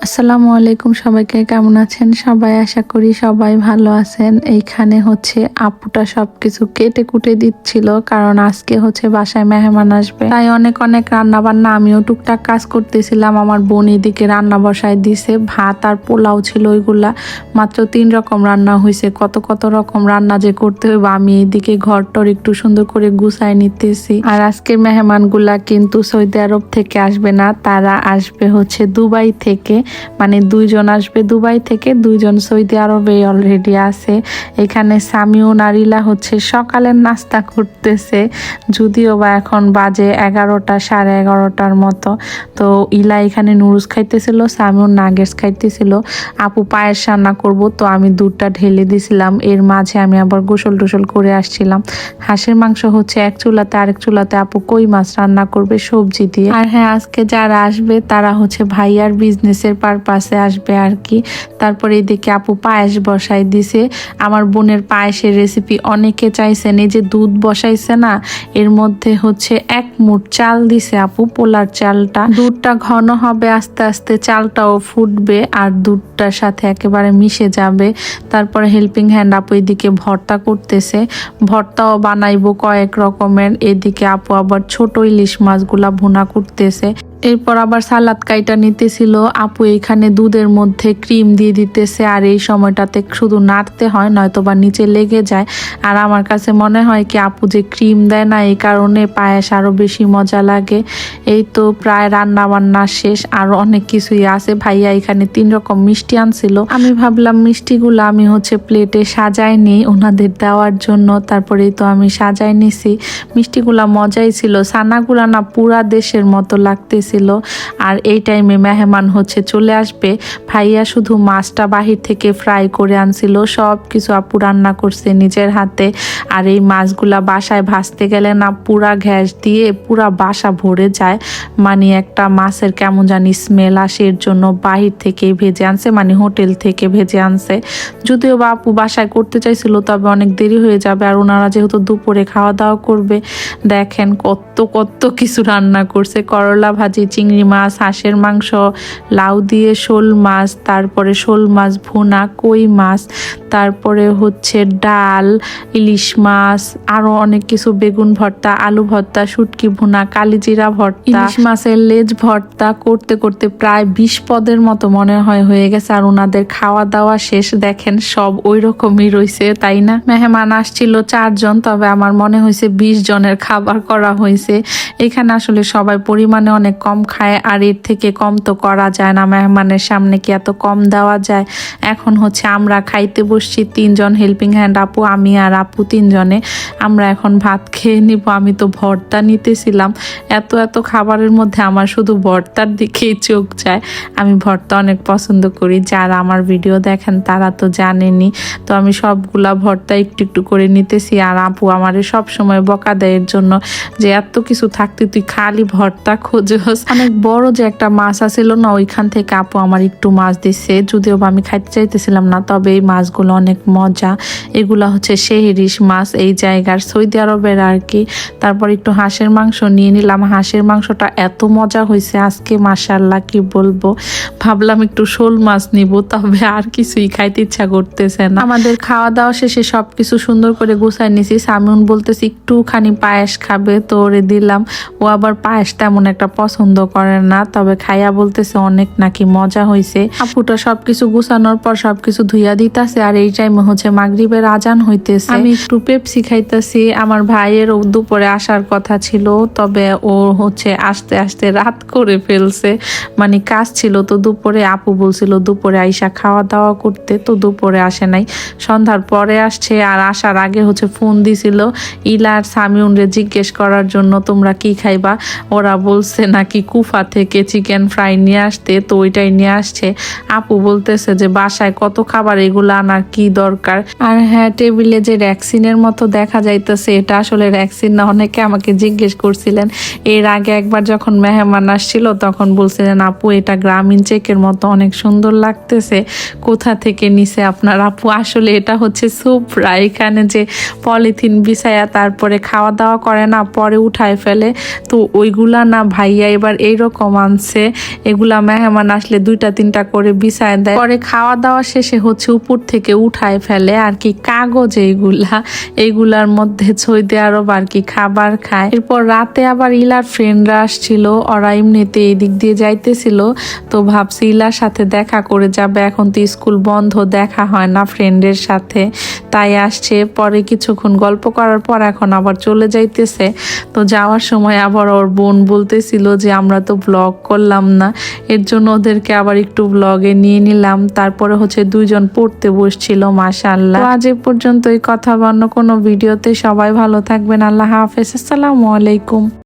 আসসালামু আলাইকুম, সবাইকে কেমন আছেন? সবাই আশা করি সবাই ভালো আছেন। এইখানে হচ্ছে আপুটা সবকিছু কেটে কুটে দিচ্ছিল, কারণ আজকে হচ্ছে বাসায় মেহমান আসবে, তাই অনেক অনেক রান্না বান্না আমিও টুকটাক কাজ করতেছিলাম। আমার বোন এদিকে রান্না বসায় দিছে, ভাত আর পোলাও ছিল, ওইগুলা মাত্র 3 রকম রান্না হয়েছে। কত কত রকম রান্না যে করতে হবে, আমি এইদিকে ঘরটর একটু সুন্দর করে গুছাই নিতেছি। আর আজকের মেহমানগুলা কিন্তু সৌদি আরব থেকে আসবে না, তারা আসবে হচ্ছে দুবাই থেকে। মানে 2 জন আসবে দুবাই থেকে, 2 জন সৌদি আরবে অলরেডি আছে। এখানে সামিউ নারিলা হচ্ছে সকালের নাস্তা করতেছে, যদিও বা এখন বাজে 11টা 11:30টার মতো। তো ইলা এখানে নুডলস খাইতেছিল, সামিউ নাগেটস খাইতেছিল। আপু পায়েস রান্না করব, তো আমি দুধটা ঢেলে দিছিলাম। এর মাঝে আমি আবার গোসল টোসল করে আসছিলাম। হাঁসের মাংস হচ্ছে এক চুলাতে, আরেক চুলাতে আপু কই মাছ রান্না করবে সবজি দিয়ে। আর হ্যাঁ, আজকে যারা আসবে তারা হচ্ছে ভাইয়ার বিজনেসের পারপাসে আসবে আর কি। তারপরে এদিকে আপু পায়েস বসাই দিছে। আমার বোনের পায়েসের রেসিপি অনেকে চাইছেন। এই যে দুধ বসাইছে না, এর মধ্যে হচ্ছে 1 মুঠ চাল দিছে আপু, পোলার চালটা। দুধটা ঘন হবে আস্তে আস্তে, চালটাও ফুটবে আর দুধটার সাথে একেবারে মিশে যাবে। তারপরে হেল্পিং হ্যান্ড আপু এদিকে ভর্তা করতেছে, ভর্তাও বানাইবো কয়েক রকমের। এদিকে আপু আবার ছোট ইলিশ মাছগুলা ভুনা করতেছে। এরপর আবার সালাদ কাইটা নিতেছিল আপু। এখানে দুধের মধ্যে ক্রিম দিয়ে দিতেছে, আর এই সময়টাতে শুধু নাড়তে হয়, নয়তো বা নিচে লেগে যায়। আর আমার কাছে মনে হয় কি আপু যে ক্রিম দেয় না, এই কারণে পায়েস আরো বেশি মজা লাগে। এই তো প্রায় রান্না বান্না শেষ, আরো অনেক কিছুই আছে। ভাইয়া এখানে 3 রকম মিষ্টি আনছিল। আমি ভাবলাম মিষ্টিগুলো আমি হচ্ছে প্লেটে সাজাই নিই ওনাদের দেওয়ার জন্য। তারপরেই তো আমি সাজাই নিছি। মিষ্টিগুলা মজাই ছিল, ছানাগুলা না পুরা দেশের মতো লাগতেছে। আর এই টাইমে মেহমান হচ্ছে চলে আসবে। ভাইয়া শুধু মাছটা বাহির থেকে ফ্রাই করে আনছিল, সব কিছু আপু রান্না করছে নিজের হাতে। আর এই মাছগুলা বাসায় ভাজতে গেলে না পুরা গ্যাস দিয়ে পুরা বাসা ভরে যায়। মানে একটা মাছের কেমন জানি স্মেল আসে, এর জন্য বাহির থেকে ভেজে আনছে, মানে হোটেল থেকে ভেজে আনছে। যদিও বা আপু বাসায় করতে চাইছিল, তবে অনেক দেরি হয়ে যাবে, আর ওনারা যেহেতু দুপুরে খাওয়া দাওয়া করবে। দেখেন কত কত কিছু রান্না করছে, করলা ভাজি, চিংড়ি মাছ, হাঁসের মাংস, লাউ দিয়ে শোল মাছ, তারপরে শোল মাছ ভুনা, কই মাছ, তারপরে হচ্ছে ডাল, ইলিশ মাছ, আরো অনেক কিছু, বেগুন ভর্তা, আলু ভর্তা, শুটকি ভুনা, কালিজিরা ভর্তা, ইলিশ মাছের লেজ ভর্তা করতে করতে প্রায় 20 পদের মতো মনে হয় হয়ে গেছে। আর ওনাদের খাওয়া দাওয়া শেষ, দেখেন সব ওই রকমই রয়েছে, তাই না? মেহমান আসছিল 4 জন, তবে আমার মনে হয়েছে 20 জনের খাবার করা হয়েছে। এখানে আসলে সবাই পরিমাণে অনেক কম খায়, আর এর থেকে কম তো করা যায় না, মেহমানের সামনে কি এত কম দেওয়া যায়। এখন হচ্ছে আমরা খাইতে বসছি 3 জন, হেল্পিং হ্যান্ড আপু, আমি আর আপু 3 জনে। আমরা এখন ভাত খেয়ে নিব। আমি তো ভর্তা নিতেছিলাম, এত এত খাবারের মধ্যে আমার শুধু ভর্তার দিকেই চোখ যায়। আমি ভর্তা অনেক পছন্দ করি, যারা আমার ভিডিও দেখেন তারা তো জানেনই। তো আমি সবগুলা ভর্তা একটু একটু করে নিতেছি। আর আপু আমারে সব সময় বকা দেয় এর জন্য, যে এত কিছু থাকতে তুই খালি ভর্তা খোঁজস। অনেক বড় যে একটা মাছ আছিল না, ওইখান থেকে আপু আমার একটু মাছ দিচ্ছে, যদিও আমি খাইতে চাইতেছিলাম না, তবে এই মাছগুলো অনেক মজা। এগুলা হচ্ছে শেহরিশ মাছ, এই জায়গার সৌদি আরবের আর কি। তারপর একটু হাঁসের মাংস নিয়ে নিলাম। হাঁসের মাংসটা এত মজা হয়েছে আজকে, মাশাআল্লাহ কি বলবো। ভাবলাম একটু শোল মাছ নিব, তবে আর কিছুই খাইতে ইচ্ছা করতেছে না। আমাদের খাওয়া দাওয়া শেষে সবকিছু সুন্দর করে গুছাই নিছি। সামিউন বলতেছি একটুখানি পায়েস খাবে, তো ওরে দিলাম। ও আবার পায়েস তেমন একটা পছন্দ করে না, তবে খাইয়া বলতেছে অনেক নাকি মজা হয়েছে। আপুটা সবকিছু গুছানোর পর সবকিছু ধুইয়া দিতেছে, আর এই টাইমে হচ্ছে মাগরিবের আজান হইতেছে। আমি একটু পেপসি খাইতেছি। আমার ভাইয়ের দুপুরে আসার কথা ছিল, তবে ও হচ্ছে আস্তে আস্তে রাত করে ফেলছে, মানে কাজ ছিল তো দুপুরে। আপু বলছিল দুপুরে আইসা খাওয়া দাওয়া করতে, তো দুপুরে আসে নাই, সন্ধ্যার পরে আসছে। আর আসার আগে হচ্ছে ফোন দিছিল ইলা আর সামিউনরে জিজ্ঞেস করার জন্য তোমরা কি খাইবা। ওরা বলছে নাকি কুফা থেকে চিকেন ফ্রাই নিয়ে আসতে, তো ওইটাই নিয়ে আসছে। আপু বলতেছে যে বাসায় কত খাবার, এগুলো আনার কি দরকার। আর হ্যাঁ, টেবিলে যে ভ্যাকসিনের মতো দেখা যাইতেছে, এটা আসলে ভ্যাকসিন না। অনেকে আমাকে জিজ্ঞেস করছিলেন এর আগে একবার যখন মেহমান আসছিল, তখন বলছিলেন আপু এটা গ্রামীণ চেকের মতো অনেক সুন্দর লাগতেছে, কোথা থেকে নিছে আপনার আপু। আসলে এটা হচ্ছে সুপরা, এখানে যে পলিথিন বিছায়া তারপরে খাওয়া দাওয়া করে না, পরে উঠায় ফেলে, তো ওইগুলা না ভাইয়া এবার এইরকম আনছে, এগুলা মেহমান আসলে 2-3টা করে বিছায় দেয়। পরে খাওয়া দাওয়া শেষে হচ্ছে উপর থেকে উঠায় ফেলে আর কি কাগজ, এইগুলার মধ্যে সৌদি আরব আর কি খাবার খায়। এরপর রাতে আবার ইলার ফ্রেন্ডরা আসছিল, ওরা এমনিতে এদিক দিয়ে যাইতেছিল, তো ভাবছি ইলার সাথে দেখা করে যাবে, এখন তো স্কুল বন্ধ, দেখা হয় না ফ্রেন্ডের সাথে, তাই আসছে। পরে কিছুক্ষণ গল্প করার পর এখন আবার চলে যাইতেছে। তো যাওয়ার সময় আবার ওর বোন বলতেছিল যে আমরা তো ব্লগ করলাম না, এর জন্য ওদেরকে আবার একটু ব্লগে নিয়ে নিলাম। তারপরে হচ্ছে 2জন পড়তে বসছিল, মাশাআল্লাহ। তো আজ এ পর্যন্তই, কথা অন্য কোনো ভিডিওতে। সবাই ভালো থাকবেন, আল্লাহ হাফেজ, আসসালামু আলাইকুম।